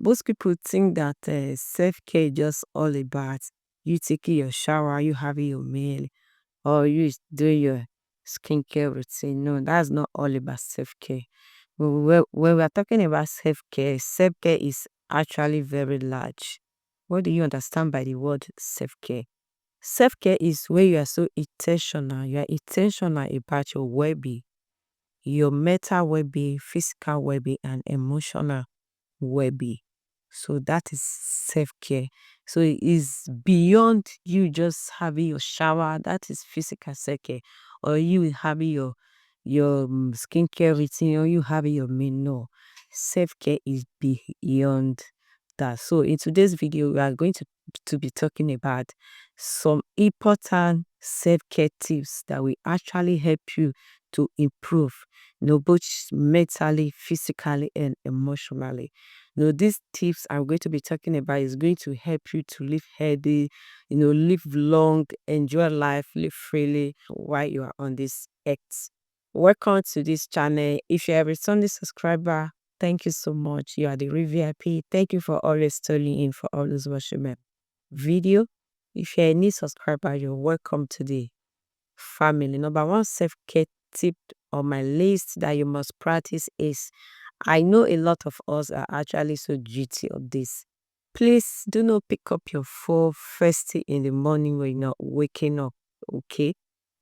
Most people think that self-care is just all about you taking your shower, you having your meal, or you doing your skincare routine. No, that's not all about self-care. When we are talking about self-care is actually very large. What do you understand by the word self-care? Self-care is where you are so intentional. You are intentional about your well-being, your mental well-being, physical well-being, and emotional well-being. So that is self-care. So it is beyond you just having your shower. That is physical self-care. Or you having your skincare routine, or you having your meal. No. Self-care is beyond that. So in today's video, we are going to be talking about some important self-care tips that will actually help you to improve, both mentally, physically, and emotionally. These tips I'm going to be talking about is going to help you to live healthy, live long, enjoy life, live freely while you are on this earth. Welcome to this channel. If you're a returning subscriber, thank you so much. You are the real VIP. Thank you for always tuning in, for always watching my video. If you're a new subscriber, you're welcome to the family. Number one self-care tip on my list that you must practice is, I know a lot of us are actually so guilty of this. Please do not pick up your phone first thing in the morning when you're not waking up. Okay,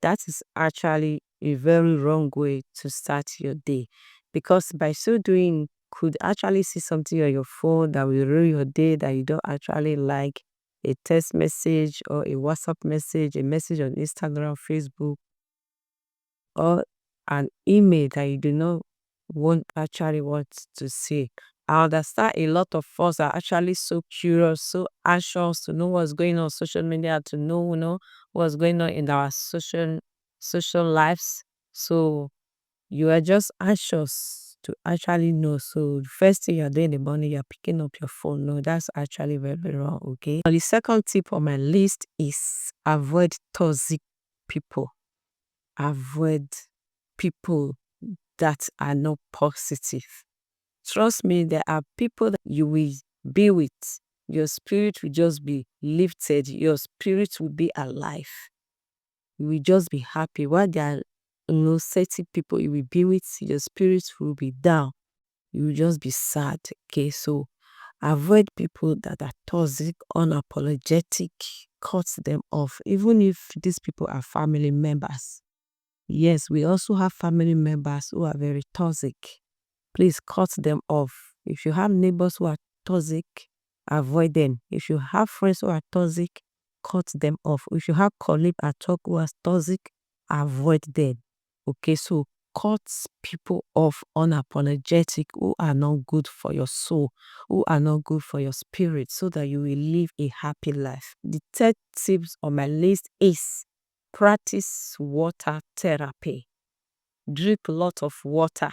that is actually a very wrong way to start your day, because by so doing, you could actually see something on your phone that will ruin your day that you don't actually like. A text message or a WhatsApp message, a message on Instagram, Facebook, or an email that you do not actually want to see. I understand a lot of us are actually so curious, so anxious to know what's going on social media, to know, what's going on in our social lives. So you are just anxious to actually know. So the first thing you're doing in the morning, you're picking up your phone. No, that's actually very, very wrong. Okay. Now, the second tip on my list is avoid toxic people. Avoid people that are not positive. Trust me, there are people that you will be with. Your spirit will just be lifted. Your spirit will be alive. You will just be happy. While there are certain people you will be with, your spirit will be down. You will just be sad. Okay, so avoid people that are toxic, unapologetic. Cut them off, even if these people are family members. Yes, we also have family members who are very toxic. Please cut them off. If you have neighbors who are toxic, avoid them. If you have friends who are toxic, cut them off. If you have colleagues at work who are toxic, avoid them. Okay, so cut people off unapologetic, who are not good for your soul, who are not good for your spirit, so that you will live a happy life. The third tips on my list is practice water therapy. Drink a lot of water.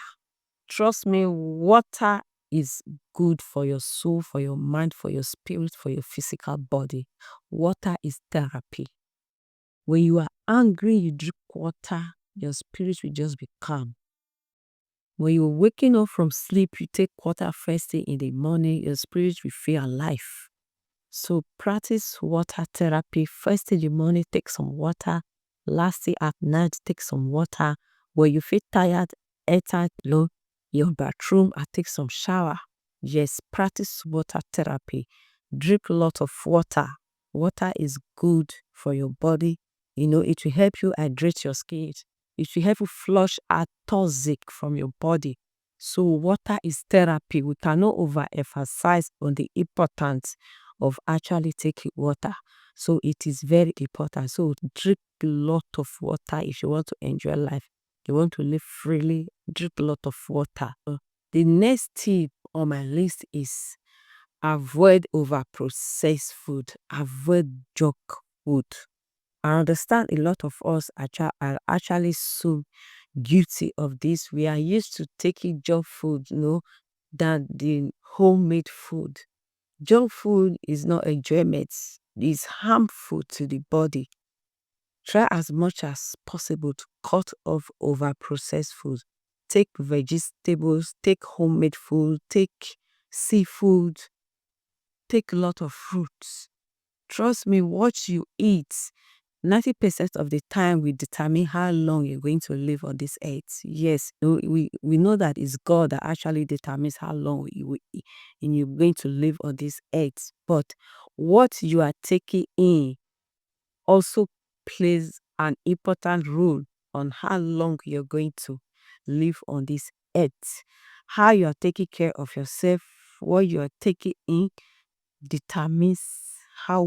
Trust me, water is good for your soul, for your mind, for your spirit, for your physical body. Water is therapy. When you are angry, you drink water, your spirit will just be calm. When you're waking up from sleep, you take water first thing in the morning, your spirit will feel alive. So practice water therapy. First thing in the morning, take some water. Last thing at night, take some water. When you feel tired, enter your bathroom and take some shower. Yes, practice water therapy. Drink a lot of water. Water is good for your body. It will help you hydrate your skin. It will help you flush out toxic from your body. So water is therapy. We cannot overemphasize on the importance of actually taking water. So it is very important. So drink a lot of water if you want to enjoy life. You want to live freely, drink a lot of water. The next tip on my list is avoid over-processed food. Avoid junk food. I understand a lot of us are actually so guilty of this. We are used to taking junk food, than the homemade food. Junk food is not enjoyment. It's harmful to the body. Try as much as possible to cut off over-processed food. Take vegetables, take homemade food, take seafood. take a lot of fruits. Trust me, what you eat, 90% of the time will determine how long you're going to live on this earth. Yes, we know that it's God that actually determines how long you're going to live on this earth. But what you are taking in also plays an important role on how long you're going to live on this earth. How you are taking care of yourself, what you are taking in determines how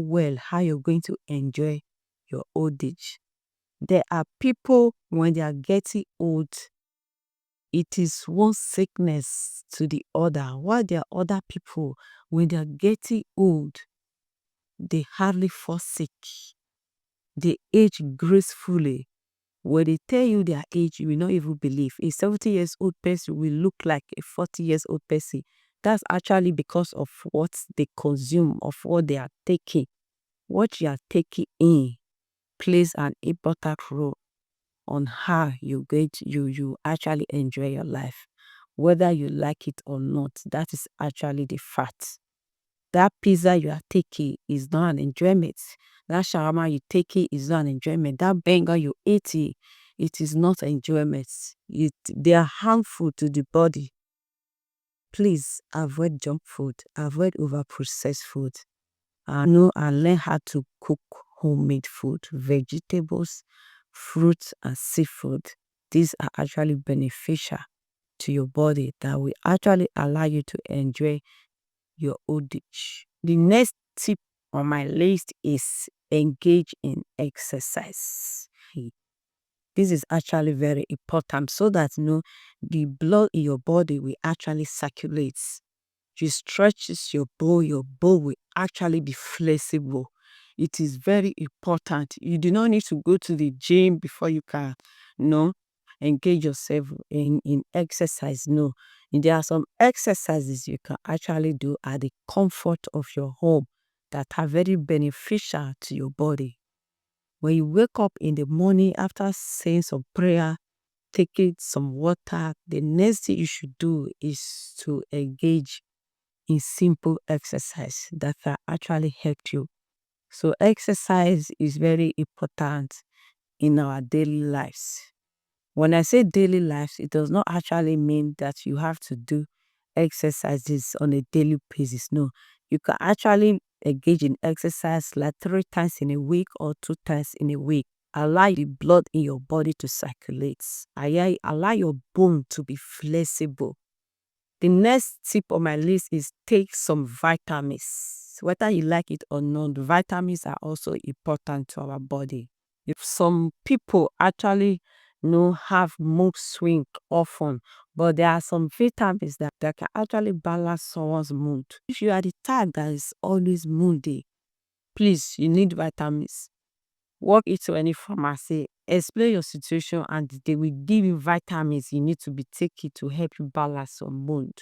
you're going to enjoy your old age. There are people when they are getting old, it is one sickness to the other. While there are other people when they are getting old, they hardly fall sick. They age gracefully. When they tell you their age, you will not even believe. A 70 years old person will look like a 40 years old person. That's actually because of what they consume, of what they are taking. What you are taking in plays an important role on how you actually enjoy your life. Whether you like it or not, that is actually the fact. That pizza you are taking is not an enjoyment. That shawarma you taking is not an enjoyment. That banger you eating, it is not enjoyment. They are harmful to the body. Please avoid junk food, avoid over-processed food, and know and learn how to cook homemade food, vegetables, fruits, and seafood. These are actually beneficial to your body that will actually allow you to enjoy your old age. The next tip on my list is engage in exercise. This is actually very important so that the blood in your body will actually circulate. You stretches your bone will actually be flexible. It is very important. You do not need to go to the gym before you can, engage yourself in exercise. No, there are some exercises you can actually do at the comfort of your home that are very beneficial to your body. When you wake up in the morning after saying some prayer, taking some water, the next thing you should do is to engage in simple exercise that can actually help you. So exercise is very important in our daily lives. When I say daily lives, it does not actually mean that you have to do exercises on a daily basis. No, you can actually engage in exercise like 3 times in a week or 2 times in a week. Allow the blood in your body to circulate. Allow your bone to be flexible. The next tip on my list is take some vitamins. Whether you like it or not, vitamins are also important to our body. If some people actually have mood swing often, but there are some vitamins that can actually balance someone's mood. If you are the type that is always moody, please, you need vitamins. Walk into any pharmacy, explain your situation, and they will give you vitamins you need to be taking to help you balance your mood.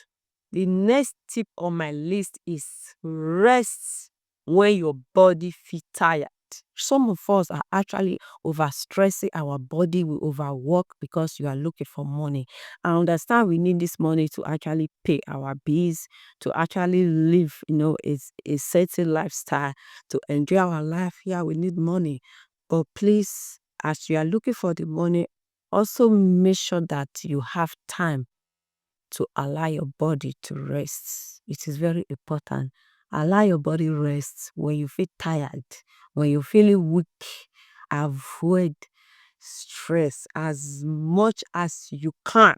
The next tip on my list is rest when your body feels tired. Some of us are actually overstressing our body. We overwork because you are looking for money. I understand we need this money to actually pay our bills, to actually live, a certain lifestyle, to enjoy our life. Yeah, we need money. But please, as you are looking for the money, also make sure that you have time to allow your body to rest. It is very important. Allow your body rest when you feel tired, when you're feeling weak. Avoid stress as much as you can.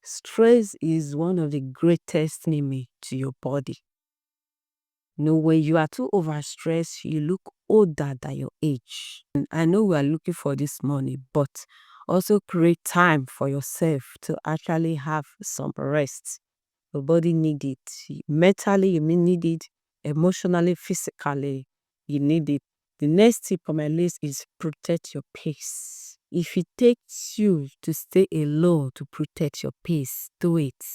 Stress is one of the greatest enemy to your body. When you are too overstressed, you look older than your age. And I know we are looking for this money, but also create time for yourself to actually have some rest. Your body needs it. Mentally, you may need it. Emotionally, physically, you need it. The next tip on my list is protect your peace. If it takes you to stay alone to protect your peace, do it.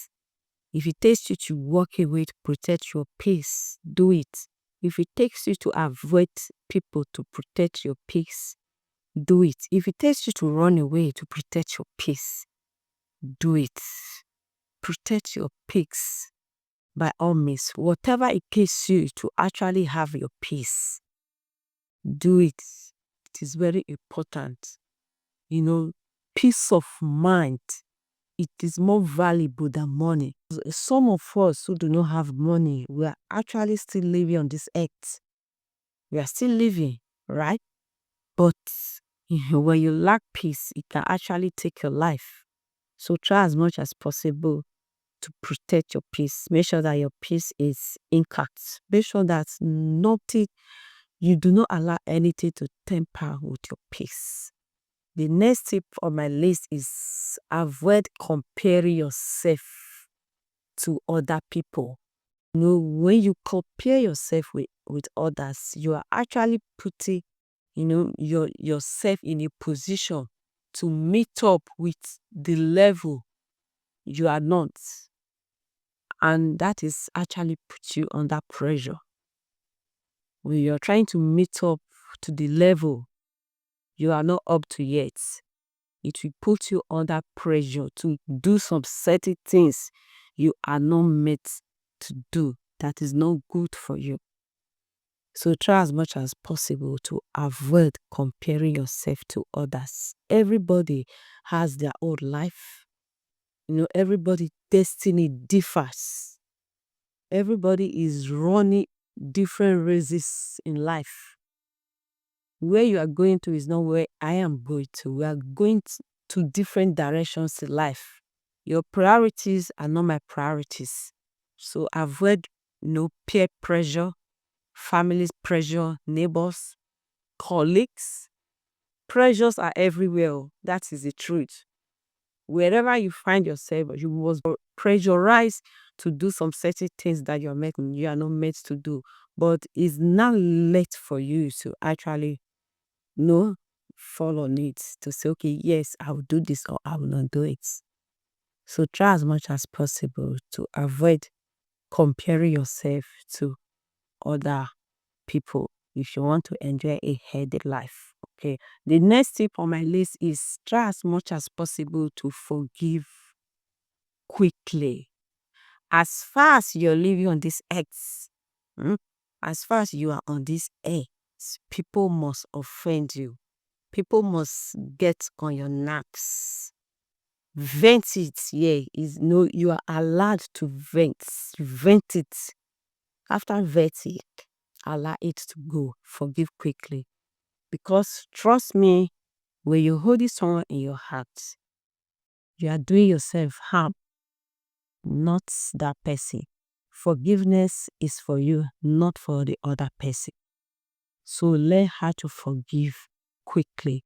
If it takes you to walk away to protect your peace, do it. If it takes you to avoid people to protect your peace, do it. If it takes you to run away to protect your peace, do it. Protect your peace. by all means, whatever it takes you to actually have your peace, do it. It is very important. Peace of mind, it is more valuable than money. Some of us who do not have money, we are actually still living on this earth. We are still living, right? But when you lack peace, it can actually take your life. So try as much as possible to protect your peace. Make sure that your peace is intact. Make sure that you do not allow anything to tamper with your peace. The next tip on my list is avoid comparing yourself to other people. When you compare yourself with others, you are actually putting, yourself in a position to meet up with the level you are not. And that is actually put you under pressure. When you're trying to meet up to the level you are not up to yet, it will put you under pressure to do some certain things you are not meant to do. That is not good for you. So try as much as possible to avoid comparing yourself to others. Everybody has their own life. Everybody's destiny differs. Everybody is running different races in life. Where you are going to is not where I am going to. We are going to different directions in life. Your priorities are not my priorities. So avoid peer pressure, family pressure, neighbors, colleagues. Pressures are everywhere. That is the truth. Wherever you find yourself, you must pressurize to do some certain things that you are not meant to do. But it's not late for you to actually fall on it, to say, okay, yes, I will do this or I will not do it. So try as much as possible to avoid comparing yourself to other people if you want to enjoy a healthy life. Okay. The next tip on my list is try as much as possible to forgive quickly. As far as you're living on this earth, as far as you are on this earth, people must offend you. People must get on your nerves. Vent it, you are allowed to vent. Vent it. After venting, allow it to go. Forgive quickly. Because trust me, when you hold someone in your heart, you are doing yourself harm, not that person. Forgiveness is for you, not for the other person. So learn how to forgive quickly.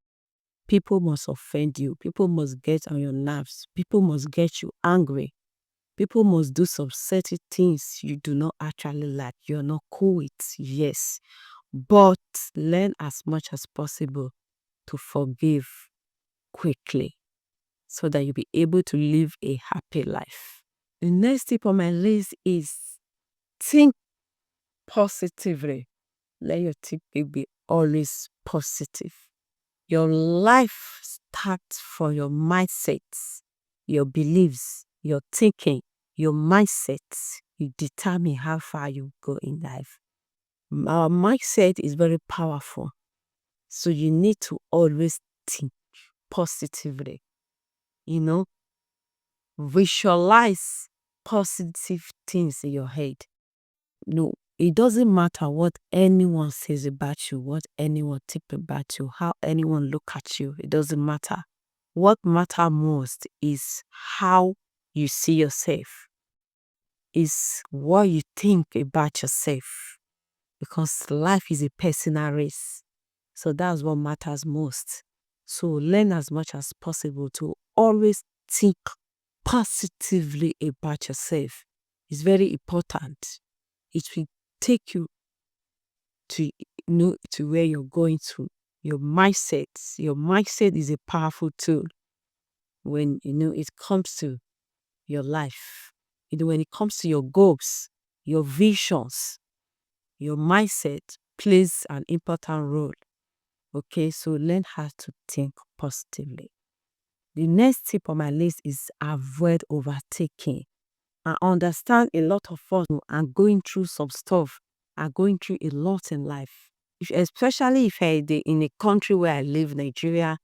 People must offend you. People must get on your nerves. People must get you angry. People must do some certain things you do not actually like. You're not cool with, yes. But learn as much as possible to forgive quickly so that you'll be able to live a happy life. The next tip on my list is think positively. Let your thinking be always positive. Your life starts from your mindsets, your beliefs, your thinking, your mindsets. You determine how far you go in life. Our mindset is very powerful. So you need to always think positively. Visualize positive things in your head. It doesn't matter what anyone says about you, what anyone thinks about you, how anyone look at you. It doesn't matter. What matters most is how you see yourself, is what you think about yourself. Because life is a personal race. So that's what matters most. So learn as much as possible to always think positively about yourself. It's very important. It will take you to to where you're going to. Your mindset is a powerful tool when it comes to your life. When it comes to your goals, your visions, your mindset plays an important role. Okay, so learn how to think positively. The next tip on my list is avoid overtaking. I understand a lot of us are going through some stuff, are going through a lot in life. Especially if in a country where I live, Nigeria,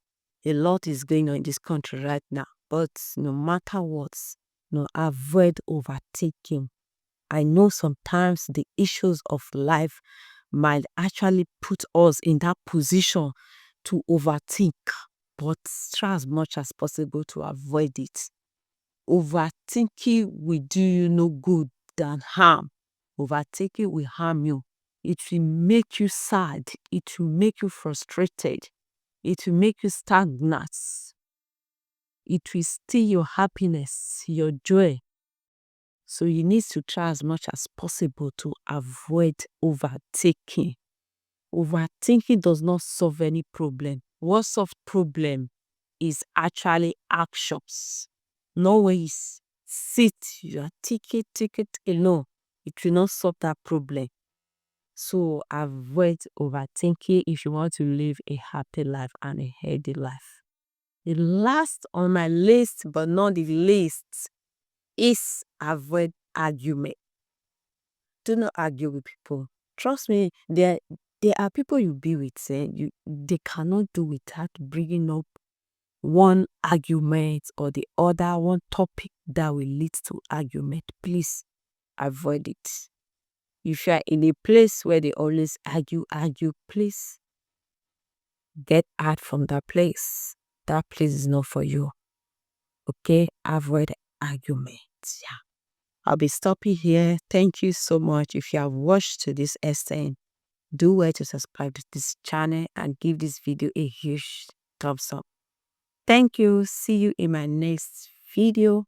a lot is going on in this country right now. But no matter what, no, avoid overtaking. I know sometimes the issues of life might actually put us in that position to overthink, but try as much as possible to avoid it. Overthinking will do you no good than harm. Overthinking will harm you. It will make you sad. It will make you frustrated. It will make you stagnant. It will steal your happiness, your joy. So you need to try as much as possible to avoid overthinking. Overthinking does not solve any problem. What solves problem is actually actions. No ways. Sit, you are ticket alone. It will not solve that problem. So avoid overthinking if you want to live a happy life and a healthy life. The last on my list, but not the least, is avoid argument. Do not argue with people. Trust me, there are people you be with, they cannot do without bringing up one argument or the other, one topic that will lead to argument. Please avoid it. If you are in a place where they always argue, please get out from that place. That place is not for you. Okay? Avoid arguments. Yeah. I'll be stopping here. Thank you so much. If you have watched to this extent, do well to subscribe to this channel and give this video a huge thumbs up. Thank you. See you in my next video.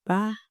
Bye.